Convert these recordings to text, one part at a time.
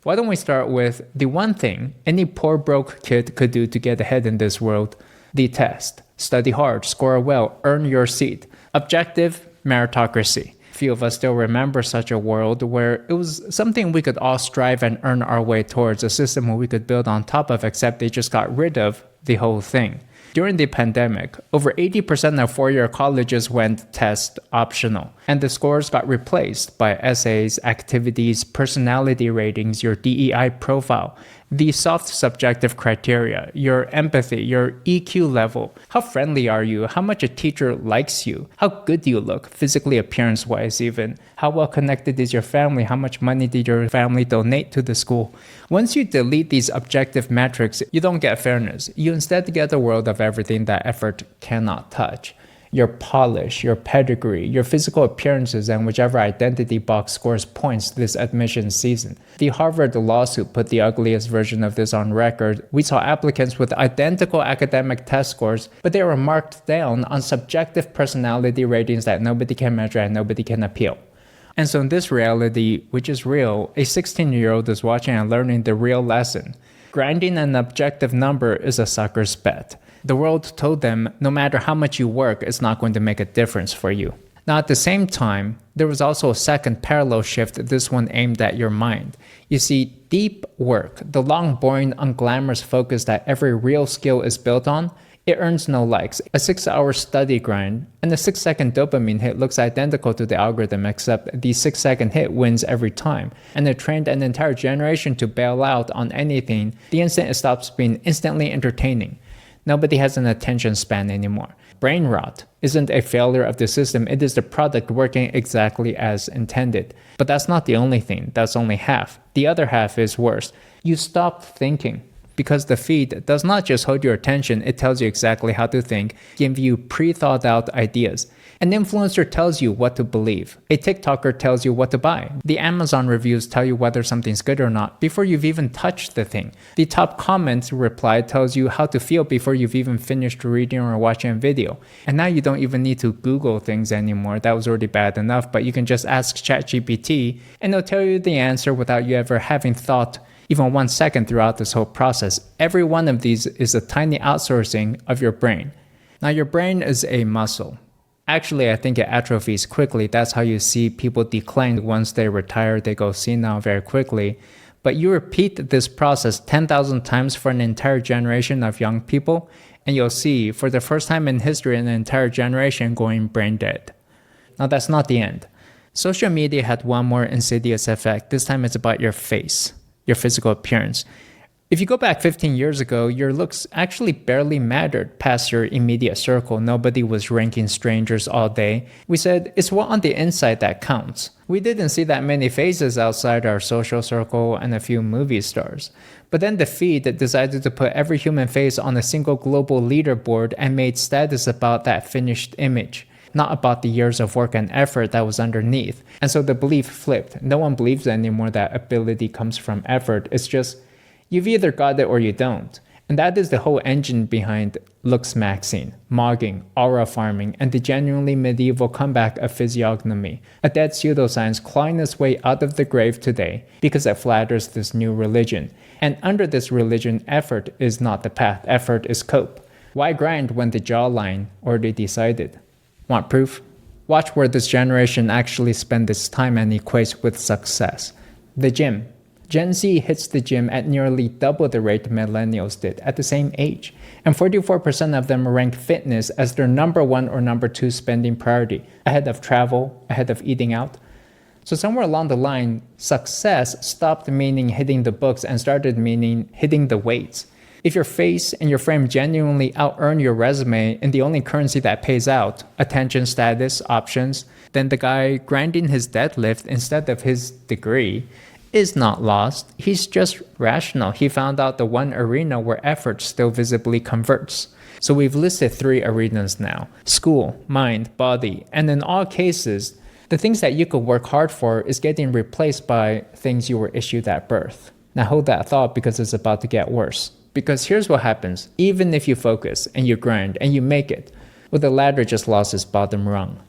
Why don't we start with the one thing any poor broke kid could do to get ahead in this world? The test. Study hard, score well, earn your seat. Objective, meritocracy. Few of us still remember such a world where it was something we could all strive and earn our way towards, a system we could build on top of, except they just got rid of the whole thing. During the pandemic, over 80% of four-year colleges went test optional, and the scores got replaced by essays, activities, personality ratings, your DEI profile, the soft subjective criteria, your empathy, your EQ level, how friendly are you, how much a teacher likes you, how good do you look, physically appearance-wise even, how well connected is your family, how much money did your family donate to the school. Once you delete these objective metrics, you don't get fairness. You instead get a world of everything that effort cannot touch. Your polish, your pedigree, your physical appearances, and whichever identity box scores points this admission season. The Harvard lawsuit put the ugliest version of this on record. We saw applicants with identical academic test scores, but they were marked down on subjective personality ratings that nobody can measure and nobody can appeal. And so in this reality, which is real, a 16-year-old is watching and learning the real lesson. Grinding an objective number is a sucker's bet. The world told them, no matter how much you work, it's not going to make a difference for you. Now, at the same time, there was also a second parallel shift, this one aimed at your mind. You see, deep work, the long, boring, unglamorous focus that every real skill is built on, it earns no likes. A 6-hour study grind and a 6-second dopamine hit looks identical to the algorithm, except the 6-second hit wins every time. And it trained an entire generation to bail out on anything the instant it stops being instantly entertaining. Nobody has an attention span anymore. Brain rot isn't a failure of the system, it is the product working exactly as intended. But that's not the only thing, that's only half. The other half is worse. You stop thinking. Because the feed does not just hold your attention, it tells you exactly how to think, give you pre-thought out ideas. An influencer tells you what to believe. A TikToker tells you what to buy. The Amazon reviews tell you whether something's good or not before you've even touched the thing. The top comments reply tells you how to feel before you've even finished reading or watching a video. And now you don't even need to Google things anymore. That was already bad enough, but you can just ask ChatGPT and it'll tell you the answer without you ever having thought even 1 second throughout this whole process. Every one of these is a tiny outsourcing of your brain. Now, your brain is a muscle. Actually, I think it atrophies quickly. That's how you see people decline. Once they retire, they go senile very quickly. But you repeat this process 10,000 times for an entire generation of young people, and you'll see, for the first time in history, an entire generation going brain dead. Now, that's not the end. Social media had one more insidious effect. This time it's about your face. Your physical appearance. If you go back 15 years ago, your looks actually barely mattered past your immediate circle. Nobody was ranking strangers all day. We said, it's what on the inside that counts. We didn't see that many faces outside our social circle and a few movie stars. But then the feed decided to put every human face on a single global leaderboard and made status about that finished image, not about the years of work and effort that was underneath. And so the belief flipped. No one believes anymore that ability comes from effort. It's just, you've either got it or you don't. And that is the whole engine behind looks maxing, mogging, aura farming, and the genuinely medieval comeback of physiognomy, a dead pseudoscience clawing its way out of the grave today because it flatters this new religion. And under this religion, effort is not the path, effort is cope. Why grind when the jawline already decided? Want proof? Watch where this generation actually spends its time and equates with success. The gym. Gen Z hits the gym at nearly double the rate millennials did at the same age. And 44% of them rank fitness as their number 1 or number 2 spending priority, ahead of travel, ahead of eating out. So somewhere along the line, success stopped meaning hitting the books and started meaning hitting the weights. If your face and your frame genuinely out-earn your resume in the only currency that pays out, attention, status, options, then the guy grinding his deadlift instead of his degree is not lost. He's just rational. He found out the one arena where effort still visibly converts. So we've listed 3 arenas now: school, mind, body, and in all cases, the things that you could work hard for is getting replaced by things you were issued at birth. Now hold that thought because it's about to get worse. Because here's what happens. Even if you focus and you grind and you make it, well, the ladder just lost its bottom rung.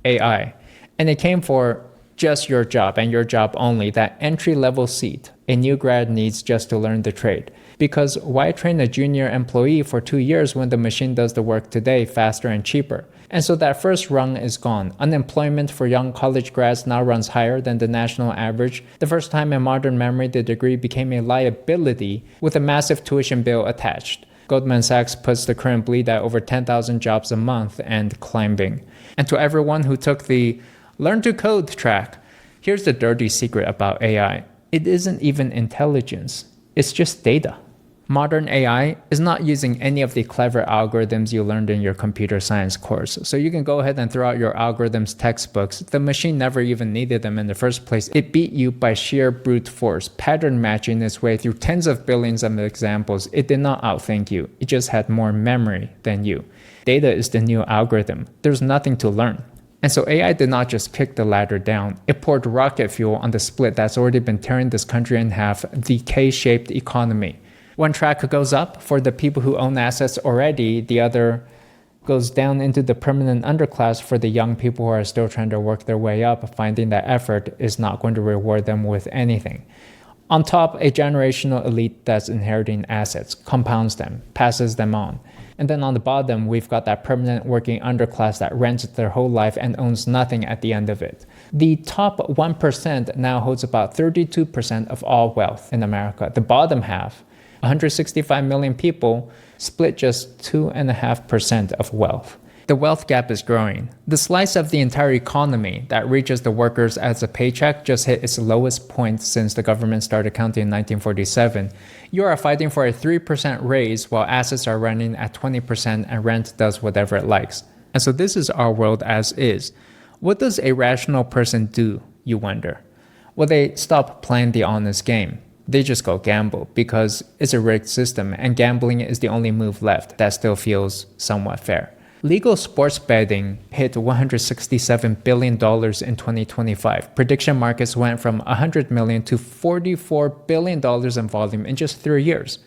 AI. And it came for just your job and your job only, that entry-level seat a new grad needs just to learn the trade. Because why train a junior employee for 2 years when the machine does the work today faster and cheaper? And so that first rung is gone. Unemployment for young college grads now runs higher than the national average. The first time in modern memory, the degree became a liability with a massive tuition bill attached. Goldman Sachs puts the current bleed at over 10,000 jobs a month and climbing. And to everyone who took the learn to code track, here's the dirty secret about AI. It isn't even intelligence. It's just data. Modern AI is not using any of the clever algorithms you learned in your computer science course. So you can go ahead and throw out your algorithms textbooks. The machine never even needed them in the first place. It beat you by sheer brute force, pattern matching its way through tens of billions of examples. It did not outthink you. It just had more memory than you. Data is the new algorithm. There's nothing to learn. And so AI did not just kick the ladder down. It poured rocket fuel on the split that's already been tearing this country in half, the K-shaped economy. One track goes up for the people who own assets already, the other goes down into the permanent underclass for the young people who are still trying to work their way up, finding that effort is not going to reward them with anything. On top, a generational elite that's inheriting assets, compounds them, passes them on. And then on the bottom, we've got that permanent working underclass that rents their whole life and owns nothing at the end of it. The top 1% now holds about 32% of all wealth in America. The bottom half, 165 million people, split just 2.5% of wealth. The wealth gap is growing. The slice of the entire economy that reaches the workers as a paycheck just hit its lowest point since the government started counting in 1947. You are fighting for a 3% raise while assets are running at 20% and rent does whatever it likes. And so this is our world as is. What does a rational person do, you wonder? Well, they stop playing the honest game. They just go gamble because it's a rigged system and gambling is the only move left that still feels somewhat fair. Legal sports betting hit $167 billion in 2025. Prediction markets went from $100 million to $44 billion in volume in just 3 years.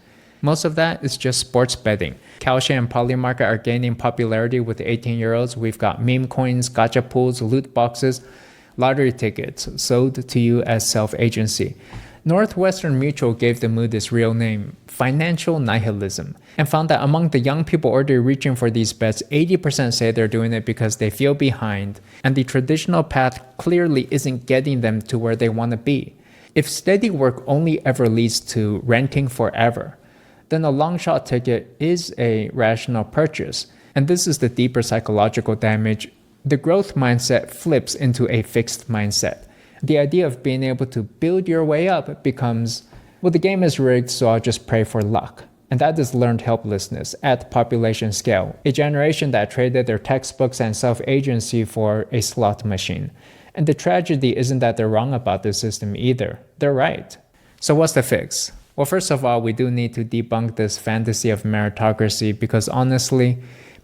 Most of that is just sports betting. Kalshi and Polymarket are gaining popularity with 18-year-olds. We've got meme coins, gacha pools, loot boxes, lottery tickets sold to you as self-agency. Northwestern Mutual gave the mood its real name, financial nihilism, and found that among the young people already reaching for these bets, 80% say they're doing it because they feel behind, and the traditional path clearly isn't getting them to where they want to be. If steady work only ever leads to renting forever, then a long shot ticket is a rational purchase, and this is the deeper psychological damage. The growth mindset flips into a fixed mindset. The idea of being able to build your way up becomes, well, the game is rigged, so I'll just pray for luck. And that is learned helplessness at population scale, a generation that traded their textbooks and self-agency for a slot machine. And the tragedy isn't that they're wrong about the system either. They're right. So what's the fix? Well, first of all, we do need to debunk this fantasy of meritocracy because honestly,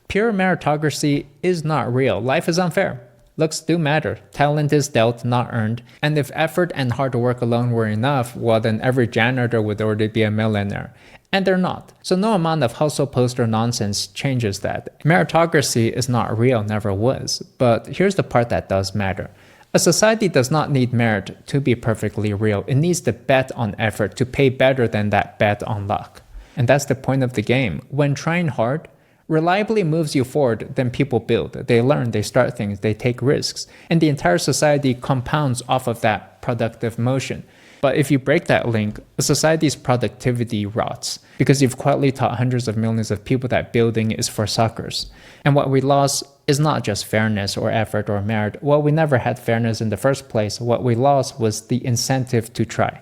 pure meritocracy is not real. Life is unfair. Looks do matter. Talent is dealt, not earned. And if effort and hard work alone were enough, well then every janitor would already be a millionaire. And they're not. So no amount of hustle poster nonsense changes that. Meritocracy is not real, never was. But here's the part that does matter. A society does not need merit to be perfectly real. It needs to bet on effort to pay better than that bet on luck. And that's the point of the game. When trying hard, reliably moves you forward, then people build. They learn, they start things, they take risks. And the entire society compounds off of that productive motion. But if you break that link, a society's productivity rots because you've quietly taught hundreds of millions of people that building is for suckers. And what we lost is not just fairness or effort or merit. Well, we never had fairness in the first place. What we lost was the incentive to try.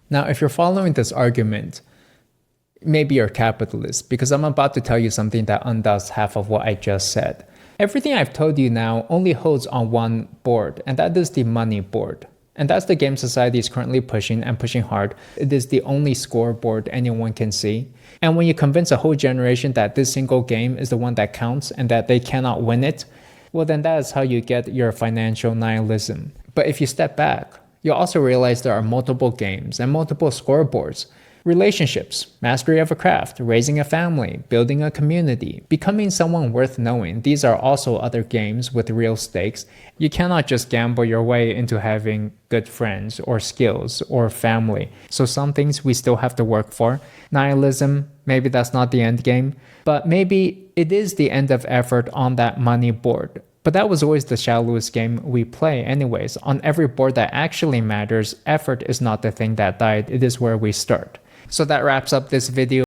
Now, if you're following this argument, maybe you're a capitalist, because I'm about to tell you something that undoes half of what I just said. Everything I've told you now only holds on one board, and that is the money board. And that's the game society is currently pushing and pushing hard. It is the only scoreboard anyone can see. And when you convince a whole generation that this single game is the one that counts and that they cannot win it, well then that is how you get your financial nihilism. But if you step back, you'll also realize there are multiple games and multiple scoreboards. Relationships, mastery of a craft, raising a family, building a community, becoming someone worth knowing. These are also other games with real stakes. You cannot just gamble your way into having good friends or skills or family. So some things we still have to work for. Nihilism, maybe that's not the end game, but maybe it is the end of effort on that money board. But that was always the shallowest game we play anyways. On every board that actually matters, effort is not the thing that died. It is where we start. So that wraps up this video.